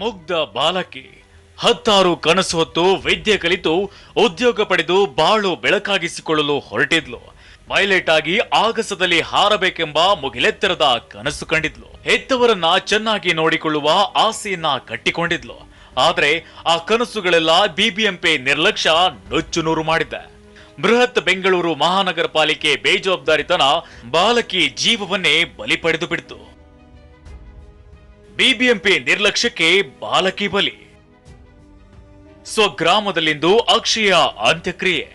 ಮುಗ್ಧ ಬಾಲಕಿ 16 ಕನಸು ಹೊತ್ತು ವಿದ್ಯೆ ಕಲಿತು ಉದ್ಯೋಗ ಪಡೆದು ಬಾಳು ಬೆಳಕಾಗಿಸಿಕೊಳ್ಳಲು ಹೊರಟಿದ್ಲು. ಪೈಲಟ್ ಆಗಿ ಆಗಸದಲ್ಲಿ ಹಾರಬೇಕೆಂಬ ಮುಗಿಲೆತ್ತರದ ಕನಸು ಕಂಡಿದ್ಲು. ಹೆತ್ತವರನ್ನ ಚೆನ್ನಾಗಿ ನೋಡಿಕೊಳ್ಳುವ ಆಸೆಯನ್ನ ಕಟ್ಟಿಕೊಂಡಿದ್ಲು. ಆದ್ರೆ ಆ ಕನಸುಗಳೆಲ್ಲ ಬಿಬಿಎಂಪಿ ನಿರ್ಲಕ್ಷ್ಯ ನುಚ್ಚು ನೂರು ಮಾಡಿದೆ. ಬೃಹತ್ ಬೆಂಗಳೂರು ಮಹಾನಗರ ಪಾಲಿಕೆ ಬೇಜವಾಬ್ದಾರಿತನ ಬಾಲಕಿ ಜೀವವನ್ನೇ ಬಲಿ ಪಡೆದು ಬಿಡ್ತು. ಬಿಬಿಎಂಪಿ ನಿರ್ಲಕ್ಷ್ಯಕ್ಕೆ ಬಾಲಕಿ ಬಲಿ. ಸ್ವಗ್ರಾಮದಲ್ಲಿಂದು ಅಕ್ಷಯ ಅಂತ್ಯಕ್ರಿಯೆ.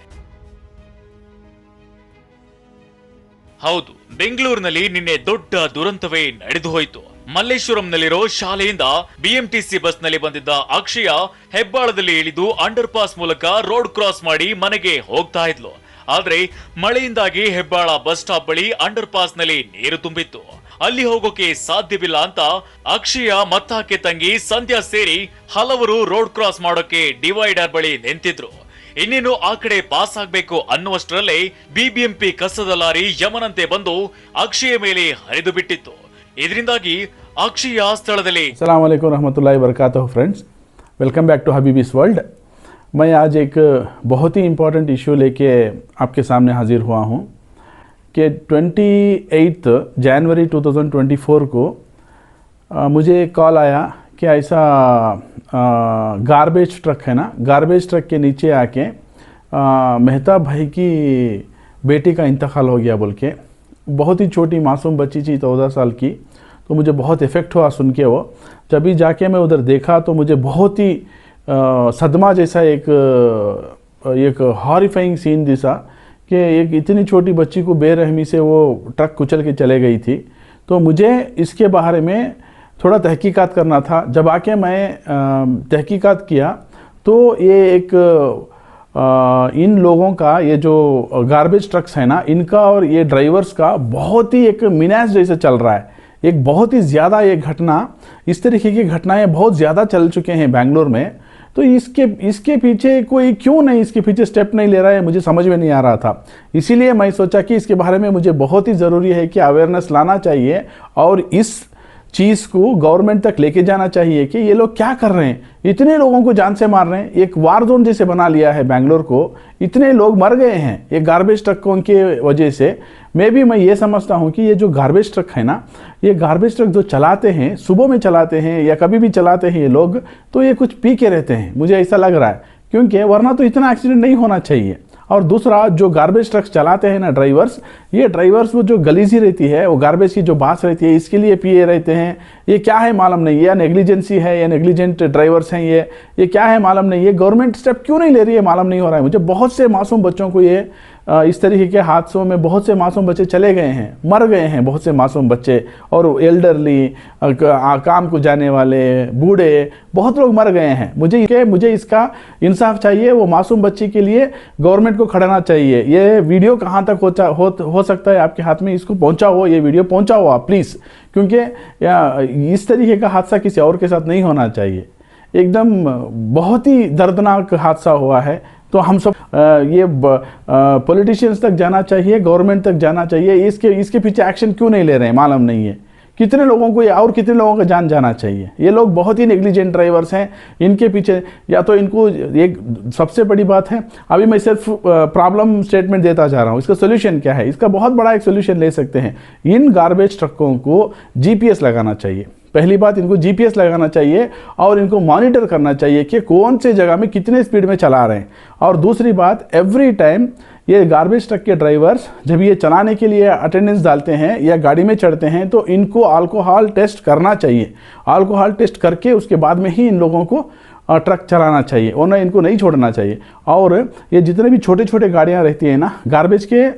ಹೌದು, ಬೆಂಗಳೂರಿನಲ್ಲಿ ನಿನ್ನೆ ದೊಡ್ಡ ದುರಂತವೇ ನಡೆದು ಹೋಯಿತು. ಮಲ್ಲೇಶ್ವರಂನಲ್ಲಿರೋ ಶಾಲೆಯಿಂದ ಬಿಎಂಟಿಸಿ ಬಸ್ನಲ್ಲಿ ಬಂದಿದ್ದ ಅಕ್ಷಯ ಹೆಬ್ಬಾಳದಲ್ಲಿ ಇಳಿದು ಅಂಡರ್ ಪಾಸ್ ಮೂಲಕ ರೋಡ್ ಕ್ರಾಸ್ ಮಾಡಿ ಮನೆಗೆ ಹೋಗ್ತಾ ಇದ್ಲು. ಆದ್ರೆ ಮಳೆಯಿಂದಾಗಿ ಹೆಬ್ಬಾಳ ಬಸ್ ಸ್ಟಾಪ್ ಬಳಿ ಅಂಡರ್ ಪಾಸ್ ನಲ್ಲಿ ನೀರು ತುಂಬಿತ್ತು. ಅಲ್ಲಿ ಹೋಗೋಕೆ ಸಾಧ್ಯವಿಲ್ಲ ಅಂತ ಅಕ್ಷಯ ಮತ್ತಾಕೆ ತಂಗಿ ಸಂಧ್ಯಾ ಸೇರಿ ಹಲವರು ರೋಡ್ ಕ್ರಾಸ್ ಮಾಡೋಕೆ ಡಿವೈಡರ್ ಬಳಿ ನಿಂತಿದ್ರು. ಇನ್ನೇನು ಆ ಕಡೆ ಪಾಸ್ ಆಗ್ಬೇಕು ಅನ್ನುವಷ್ಟರಲ್ಲೇ ಬಿಬಿಎಂಪಿ ಕಸದ ಲಾರಿ ಯಮನಂತೆ ಬಂದು ಅಕ್ಷಯ ಮೇಲೆ ಹರಿದು ಬಿಟ್ಟಿತ್ತು. ಇದರಿಂದಾಗಿ अक्षय स्थलदली। अस्सलाम वालेकुम रहमतुल्लाहि वबरकातुहू। Friends, welcome back to Habibi's world. मैं आज एक बहुत ही इम्पोर्टेंट इशू लेके आपके सामने हाजिर हुआ हूँ कि 28 जनवरी 2024 को मुझे एक कॉल आया कि ऐसा गार्बेज ट्रक है ना, गार्बेज ट्रक के नीचे आके मेहताब भाई की बेटी का इंतकाल हो गया बोल के। बहुत ही छोटी मासूम बच्ची थी, 14 साल की। तो मुझे बहुत इफ़ेक्ट हुआ सुन के वो। जब भी जाके मैं उधर देखा तो मुझे बहुत ही सदमा जैसा एक हॉरिफाइंग सीन दिसा कि एक इतनी छोटी बच्ची को बेरहमी से वो ट्रक कुचल के चले गई थी। तो मुझे इसके बारे में थोड़ा तहकीकात करना था। जब आके मैं तहकीकात किया तो ये एक इन लोगों का, ये जो गार्बेज ट्रक्स है ना, इनका और ये ड्राइवर्स का बहुत ही एक मिनास जैसे चल रहा है। एक बहुत ही ज़्यादा ये घटना, इस तरीके की घटनाएं बहुत ज़्यादा चल चुके हैं बेंगलोर में। तो इसके पीछे कोई क्यों नहीं, इसके पीछे स्टेप नहीं ले रहा है, मुझे समझ में नहीं आ रहा था। इसीलिए मैं सोचा कि इसके बारे में मुझे बहुत ही ज़रूरी है कि अवेयरनेस लाना चाहिए और इस चीज़ को गवर्नमेंट तक लेके जाना चाहिए कि ये लोग क्या कर रहे हैं। इतने लोगों को जान से मार रहे हैं, एक वार जोन जैसे बना लिया है बेंगलोर को। इतने लोग मर गए हैं ये गार्बेज ट्रकों के वजह से। मैं ये समझता हूँ कि ये जो गार्बेज ट्रक है ना, ये गार्बेज ट्रक जो चलाते हैं, सुबह में चलाते हैं या कभी भी चलाते हैं ये लोग, तो ये कुछ पी के रहते हैं, मुझे ऐसा लग रहा है। क्योंकि वरना तो इतना एक्सीडेंट नहीं होना चाहिए। और दूसरा, जो गार्बेज ट्रक्स चलाते हैं ना ड्राइवर्स, ये ड्राइवर्स वो जो गलीजी रहती है, वो गार्बेज की जो बास रहती है, इसके लिए पिए रहते हैं। ये क्या है मालूम नहीं, या नेग्लिजेंसी है या नेग्लिजेंट ड्राइवर्स हैं ये क्या है मालूम नहीं। ये गवर्नमेंट स्टेप क्यों नहीं ले रही है मालूम नहीं हो रहा है मुझे। बहुत से मासूम बच्चों को ये इस तरीके के हादसों में बहुत से मासूम बच्चे चले गए हैं, मर गए हैं बहुत से मासूम बच्चे। और एल्डरली, काम को जाने वाले, बूढ़े, बहुत लोग मर गए हैं। मुझे इसका इंसाफ चाहिए। वो मासूम बच्ची के लिए गवर्नमेंट को खड़ना चाहिए। ये वीडियो कहाँ तक हो सकता है आपके हाथ में, इसको पहुँचाओ, ये वीडियो पहुँचाओ आप प्लीज़। क्योंकि इस तरीके का हादसा किसी और के साथ नहीं होना चाहिए। एकदम बहुत ही दर्दनाक हादसा हुआ है। तो हम सब ये पॉलिटिशियंस तक जाना चाहिए, गवर्नमेंट तक जाना चाहिए। इसके पीछे एक्शन क्यों नहीं ले रहे हैं मालूम नहीं है। कितने लोगों को और कितने लोगों का जान जाना चाहिए। ये लोग बहुत ही नेग्लिजेंट ड्राइवर्स हैं। इनके पीछे या तो इनको एक सबसे बड़ी बात है, अभी मैं सिर्फ प्रॉब्लम स्टेटमेंट देता जा रहा हूँ। इसका सोल्यूशन क्या है, इसका बहुत बड़ा एक सोल्यूशन ले सकते हैं। इन गार्बेज ट्रकों को जीपीएस लगाना चाहिए। पहली बात, इनको जीपीएस लगाना चाहिए और इनको मॉनिटर करना चाहिए कि कौन से जगह में कितने स्पीड में चला रहे हैं। और दूसरी बात, एवरी टाइम ये गार्बेज ट्रक के ड्राइवर्स जब ये चलाने के लिए अटेंडेंस डालते हैं या गाड़ी में चढ़ते हैं तो इनको अल्कोहल टेस्ट करना चाहिए। अल्कोहल टेस्ट करके उसके बाद में ही इन लोगों को ट्रक चलाना चाहिए, वरना इनको नहीं छोड़ना चाहिए। और ये जितने भी छोटे छोटे गाड़ियाँ रहती हैं ना गार्बेज के,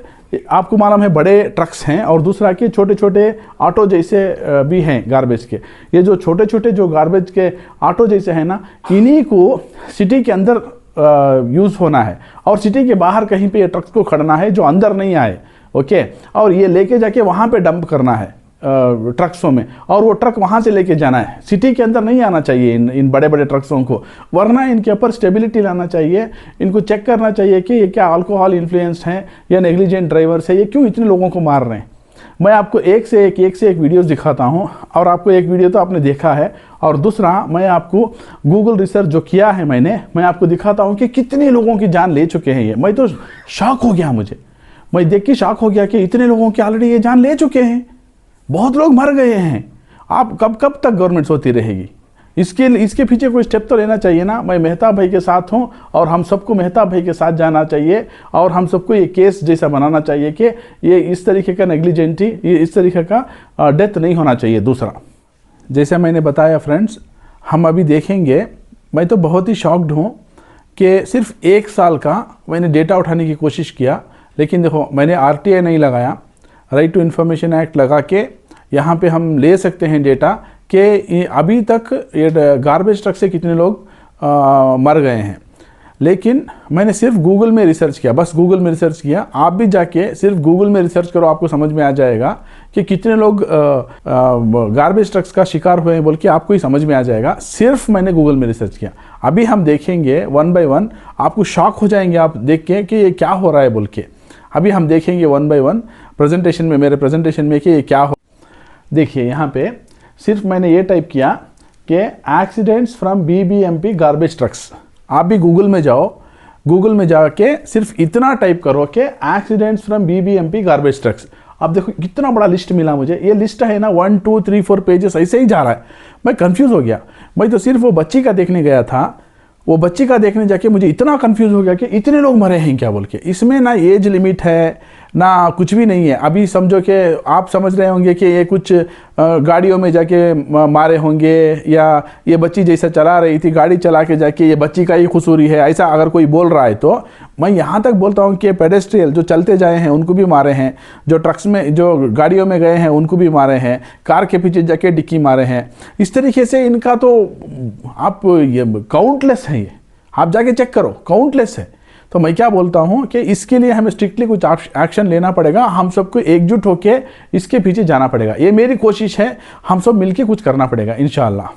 आपको मालूम है बड़े ट्रक्स हैं और दूसरा के छोटे छोटे ऑटो जैसे भी हैं गार्बेज के। ये जो छोटे छोटे जो गार्बेज के ऑटो जैसे हैं ना, इन्हीं को सिटी के अंदर यूज़ होना है और सिटी के बाहर कहीं पे ये ट्रक्स को खड़ना है जो अंदर नहीं आए। ओके, और ये लेके जाके वहाँ पे डंप करना है ट्रक्सों में, और वो ट्रक वहाँ से लेके जाना है। सिटी के अंदर नहीं आना चाहिए इन बड़े बड़े ट्रक्सों को, वरना इनके ऊपर स्टेबिलिटी लाना चाहिए। इनको चेक करना चाहिए कि ये क्या अल्कोहल इन्फ्लुएंस्ड हैं या नेग्लिजेंट ड्राइवर्स है, ये क्यों इतने लोगों को मार रहे हैं। मैं आपको एक से एक वीडियोस दिखाता हूं और आपको एक वीडियो तो आपने देखा है और दूसरा, मैं आपको गूगल रिसर्च जो किया है मैं आपको दिखाता हूँ कि कितने लोगों की जान ले चुके हैं ये। मैं तो शॉक हो गया, मैं देख के शॉक हो गया कि इतने लोगों की ऑलरेडी ये जान ले चुके हैं, बहुत लोग मर गए हैं। आप कब कब तक गवर्नमेंट सोती रहेगी? इसके पीछे कोई स्टेप तो लेना चाहिए ना। मैं मेहता भाई के साथ हूं और हम सबको मेहता भाई के साथ जाना चाहिए और हम सबको ये केस जैसा बनाना चाहिए कि ये इस तरीके का नेग्लिजेंटी, ये इस तरीके का डेथ नहीं होना चाहिए। दूसरा, जैसे मैंने बताया फ्रेंड्स, हम अभी देखेंगे, मैं तो बहुत ही शॉक्ड हूँ कि सिर्फ 1 साल का मैंने डेटा उठाने की कोशिश किया, लेकिन देखो मैंने RTI नहीं लगाया, राइट टू इन्फॉर्मेशन एक्ट लगा के यहाँ पे हम ले सकते हैं डेटा कि अभी तक ये गार्बेज ट्रक से कितने लोग मर गए हैं। लेकिन मैंने सिर्फ गूगल में रिसर्च किया, बस गूगल में रिसर्च किया। आप भी जाके सिर्फ गूगल में रिसर्च करो, आपको समझ में आ जाएगा कि कितने लोग गार्बेज ट्रक्स का शिकार हुए हैं बोल के आपको ही समझ में आ जाएगा। सिर्फ मैंने गूगल में रिसर्च किया। अभी हम देखेंगे 1 बाय 1, आपको शॉक हो जाएंगे आप देख के कि ये क्या हो रहा है बोल के। अभी हम देखेंगे 1 बाय 1 प्रेजेंटेशन में, मेरे प्रेजेंटेशन में कि ये क्या हो। देखिए यहाँ पे सिर्फ मैंने ये टाइप किया कि accidents from BBMP garbage trucks. आप भी गूगल में जाओ, गूगल में जाके सिर्फ इतना टाइप करो कि accidents from BBMP garbage trucks. अब देखो कितना बड़ा लिस्ट मिला मुझे। ये लिस्ट है ना 1 2 3 4 पेजेस ऐसे ही जा रहा है। मैं कंफ्यूज हो गया। मैं तो सिर्फ वो बच्ची का देखने गया था, वो बच्ची का देखने जाके मुझे इतना कंफ्यूज हो गया कि इतने लोग मरे हैं क्या बोल के। इसमें ना एज लिमिट है ना कुछ भी नहीं है। अभी समझो कि आप समझ रहे होंगे कि ये कुछ गाड़ियों में जाके मारे होंगे, या ये बच्ची जैसा चला रही थी गाड़ी चला के जाके ये बच्ची का ही कसूरी है, ऐसा अगर कोई बोल रहा है तो मैं यहाँ तक बोलता हूँ कि पेडेस्ट्रियल जो चलते जाए हैं उनको भी मारे हैं, जो ट्रक्स में जो गाड़ियों में गए हैं उनको भी मारे हैं, कार के पीछे जाके डिक्की मारे हैं। इस तरीके से इनका तो आप ये काउंटलेस है, ये आप जाके चेक करो, काउंटलेस है। तो मैं क्या बोलता हूं कि इसके लिए हमें स्ट्रिक्टली कुछ एक्शन लेना पड़ेगा, हम सबको एकजुट होकर इसके पीछे जाना पड़ेगा। ये मेरी कोशिश है, हम सब मिलके कुछ करना पड़ेगा इंशाल्लाह।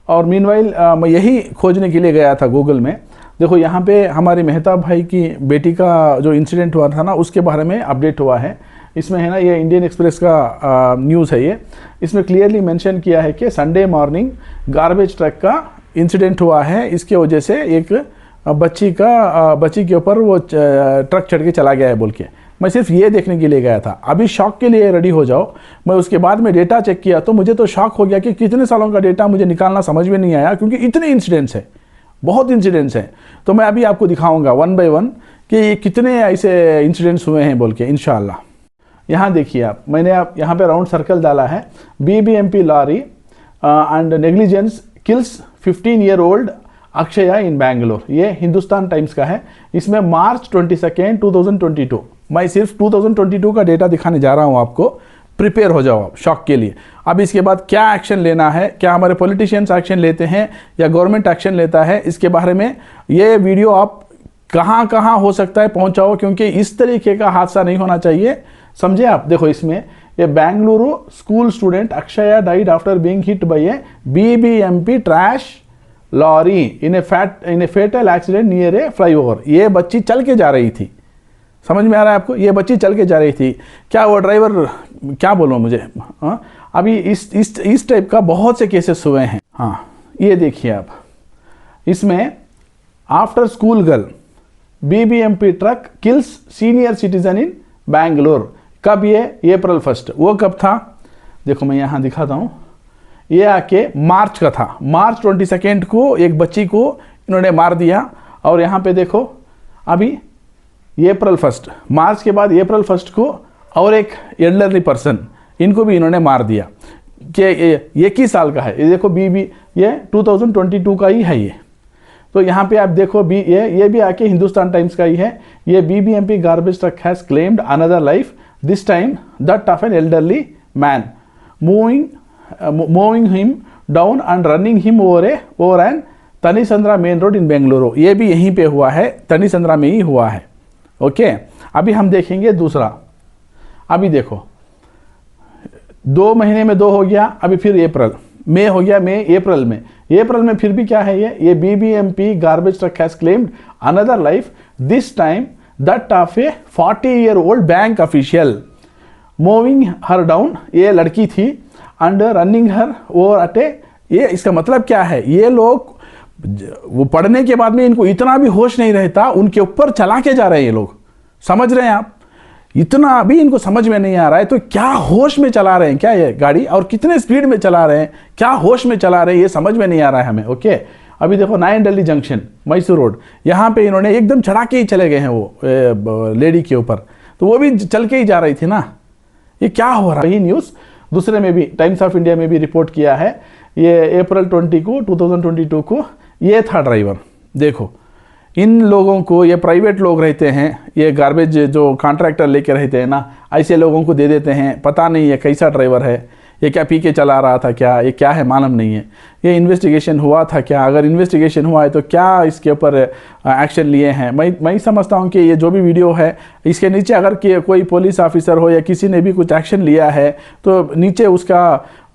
और मीनवाइल मैं यही खोजने के लिए गया था गूगल में। देखो यहाँ पे हमारे मेहता भाई की बेटी का जो इंसिडेंट हुआ था ना, उसके बारे में अपडेट हुआ है। इसमें है ना, ये इंडियन एक्सप्रेस का न्यूज़ है ये। इसमें क्लियरली मेंशन किया है कि संडे मॉर्निंग गार्बेज ट्रक का इंसिडेंट हुआ है। इसके वजह से एक बच्ची के ऊपर वो ट्रक चढ़ के चला गया है बोल के। मैं सिर्फ ये देखने के लिए गया था। अभी शॉक के लिए रेडी हो जाओ। मैं उसके बाद में डेटा चेक किया तो मुझे तो शॉक हो गया कि कितने सालों का डेटा मुझे निकालना समझ में नहीं आया, क्योंकि इतने इंसिडेंट्स हैं, बहुत इंसिडेंट्स हैं। तो मैं अभी आपको दिखाऊंगा 1 बाय 1 कि कितने ऐसे इंसिडेंट्स हुए हैं बोल के इंशाल्लाह। यहाँ देखिए आप, मैंने आप यहाँ पे राउंड सर्कल डाला है। BBMP lorry and negligence kills 15-year-old Akshaya in Bangalore. ये हिंदुस्तान टाइम्स का है। इसमें मार्च 22 2022, मैं सिर्फ 2022 का डेटा दिखाने जा रहा हूँ आपको। प्रिपेयर हो जाओ आप शॉक के लिए। अब इसके बाद क्या एक्शन लेना है, क्या हमारे पॉलिटिशियंस एक्शन लेते हैं या गवर्नमेंट एक्शन लेता है, इसके बारे में ये वीडियो आप कहाँ कहाँ हो सकता है पहुँचाओ, क्योंकि इस तरीके का हादसा नहीं होना चाहिए, समझे आप। देखो इसमें ये Bengaluru school student Akshaya died after being hit by a BBMP trash lorry in a fatal accident near a flyover. ये बच्ची चल के जा रही थी, समझ में आ रहा है आपको? ये बच्ची चल के जा रही थी। क्या वो ड्राइवर, क्या बोलूँ मुझे, हाँ अभी इस टाइप का बहुत से केसेस हुए हैं। हाँ ये देखिए आप, इसमें after school girl BBMP truck kills senior citizen इन बैंगलोर। कब ये? April 1। वो कब था? देखो मैं यहाँ दिखाता हूँ। ये आके मार्च का था। मार्च 22 को एक बच्ची को इन्होंने मार दिया। और यहाँ पे देखो अभी April 1, मार्च के बाद April 1 को और एक एल्डरली पर्सन, इनको भी इन्होंने मार दिया। कि ये किस साल का है? ये देखो ये 2022 का ही है ये। तो यहाँ पे आप देखो ये भी आके हिंदुस्तान टाइम्स का ही है। ये BBMP garbage truck has claimed another life, this time that of an elderly man, moving him down and running him over an Thanisandra main road in Bengaluru. ये भी यहीं पे हुआ है, तनीसंद्रा में ही हुआ है। ओके, अभी हम देखेंगे दूसरा। अभी देखो 2 महीने में 2 हो गया, अभी फिर मई हो गया, अप्रैल में फिर भी क्या है ये BBMP garbage truck has claimed another life, this time that of a 40-year-old bank official, moving her down. ये लड़की थी, and running her over at a ये इसका मतलब क्या है, ये लोग वो पढ़ने के बाद में इनको इतना भी होश नहीं रहता, उनके ऊपर चला के जा रहे हैं ये लोग, समझ रहे हैं आप, इतना भी इनको समझ में नहीं आ रहा है। तो क्या होश में चला रहे हैं क्या ये गाड़ी, और कितने स्पीड में चला रहे हैं, क्या होश में चला रहे हैं, ये समझ में नहीं आ रहा है हमें। ओके, अभी देखो nine Delhi junction Mysore road, यहाँ पे इन्होंने एकदम चढ़ा के ही चले गए हैं वो लेडी के ऊपर, तो वो भी चल के ही जा रही थी ना, ये क्या हो रहा है। वही न्यूज़ दूसरे में भी टाइम्स ऑफ इंडिया में भी रिपोर्ट किया है, ये अप्रैल 2022 को ये था ड्राइवर। देखो इन लोगों को, ये प्राइवेट लोग रहते हैं, ये गार्बेज जो कॉन्ट्रैक्टर लेके रहते हैं ना, ऐसे लोगों को दे देते हैं, पता नहीं ये कैसा ड्राइवर है, ये क्या पी के चला रहा था क्या, ये क्या है मालूम नहीं है, ये इन्वेस्टिगेशन हुआ था क्या, अगर इन्वेस्टिगेशन हुआ है तो क्या इसके ऊपर एक्शन लिए हैं। मैं समझता हूँ कि ये जो भी वीडियो है इसके नीचे अगर कोई पुलिस ऑफिसर हो या किसी ने भी कुछ एक्शन लिया है तो नीचे उसका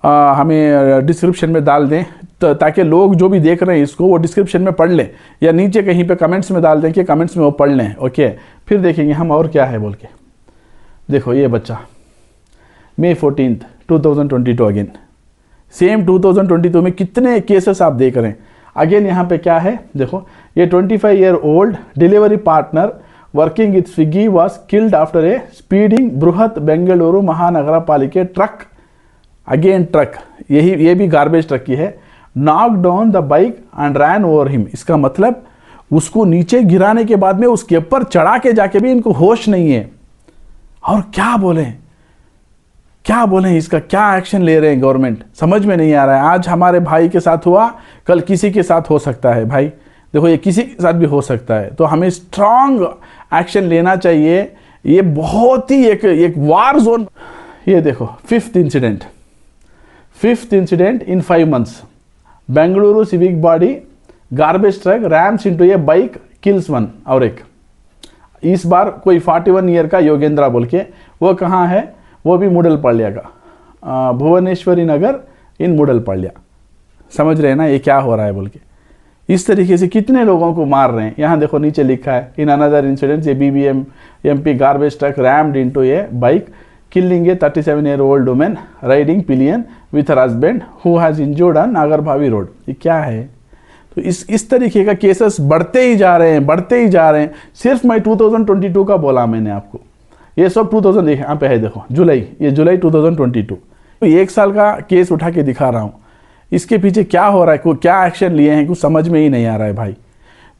हमें डिस्क्रिप्शन में डाल दें, तो ताकि लोग जो भी देख रहे हैं इसको वो डिस्क्रिप्शन में पढ़ लें, या नीचे कहीं पे कमेंट्स में डाल दें कि कमेंट्स में वो पढ़ लें। ओके, फिर देखेंगे हम और क्या है बोल के। देखो ये बच्चा May 14, 2022 अगेन, सेम 2022 में कितने केसेस आप देख रहे हैं। अगेन यहाँ पे क्या है, देखो ये 25-year-old delivery partner working with Swiggy was killed after a speeding बृहत बेंगलुरु महानगरा पालिका ट्रक, अगेन ट्रक, ये भी गार्बेज ट्रक की है, knock down the bike and ran over him. इसका मतलब उसको नीचे गिराने के बाद में उसके ऊपर चढ़ा के जाके भी इनको होश नहीं है। और क्या बोलें इसका क्या एक्शन ले रहे हैं गवर्नमेंट, समझ में नहीं आ रहा है। आज हमारे भाई के साथ हुआ, कल किसी के साथ हो सकता है भाई, देखो ये किसी के साथ भी हो सकता है, तो हमें स्ट्रांग एक्शन लेना चाहिए। ये बहुत ही एक वार जोन। ये देखो fifth incident in 5 months, Bengaluru civic body garbage truck rams into a bike kills one. और एक इस बार कोई 41 ईयर का योगेंद्रा बोल के, वो कहाँ है, वो भी मूडलपाಳ್ಯ का, भुवनेश्वरी नगर इन मूडलपाಳ್య। समझ रहे हैं ना ये क्या हो रहा है बोल के। इस तरीके से कितने लोगों को मार रहे हैं। यहाँ देखो नीचे लिखा है, in another incident A BBM MP garbage truck rumped into a bike killing a 37-year-old woman riding pillion with her husband who has injured on Nagarbhavi road. ये क्या है। तो इस तरीके का केसेस बढ़ते ही जा रहे हैं। सिर्फ मैं 2022 का बोला मैंने आपको, ये सब 2000 देखे यहाँ पे है, देखो जुलाई 2022, तो 1 साल का केस उठा के दिखा रहा हूँ। इसके पीछे क्या हो रहा है, क्या एक्शन लिए हैं, कुछ समझ में ही नहीं आ रहा है भाई।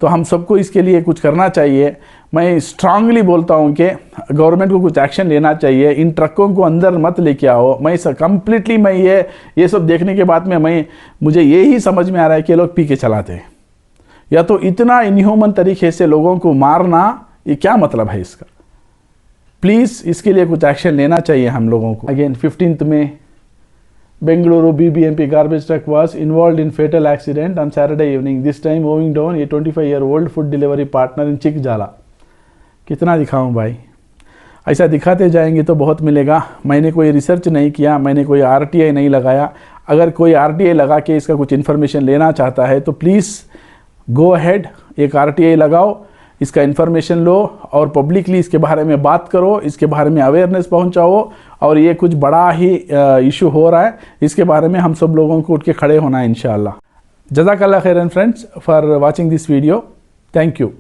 तो हम सबको इसके लिए कुछ करना चाहिए। मैं स्ट्रांगली बोलता हूँ कि गवर्नमेंट को कुछ एक्शन लेना चाहिए, इन ट्रकों को अंदर मत लेके आओ। मैं कंप्लीटली मैं ये सब देखने के बाद में मुझे ये ही समझ में आ रहा है कि लोग पी के चलाते हैं, या तो इतना इनह्यूमन तरीके से लोगों को मारना, ये क्या मतलब है इसका। प्लीज़ इसके लिए कुछ एक्शन लेना चाहिए हम लोगों को। अगेन 15th में Bengaluru BBMP garbage truck was involved in fatal accident on Saturday evening, this time moving down a 25-year-old food delivery partner in चिकजाला। कितना दिखाऊं भाई, ऐसा दिखाते जाएंगे तो बहुत मिलेगा। मैंने कोई रिसर्च नहीं किया, मैंने कोई RTI नहीं लगाया। अगर कोई RTI लगा के इसका कुछ इन्फॉर्मेशन लेना चाहता है तो प्लीज़ गो अहेड, एक RTI लगाओ, इसका इन्फॉर्मेशन लो और पब्लिकली इसके बारे में बात करो, इसके बारे में अवेयरनेस पहुंचाओ। और ये कुछ बड़ा ही इशू हो रहा है, इसके बारे में हम सब लोगों को उठ के खड़े होना है इंशाअल्लाह। जज़ाकल्लाह खैरन friends for watching this video, thank you.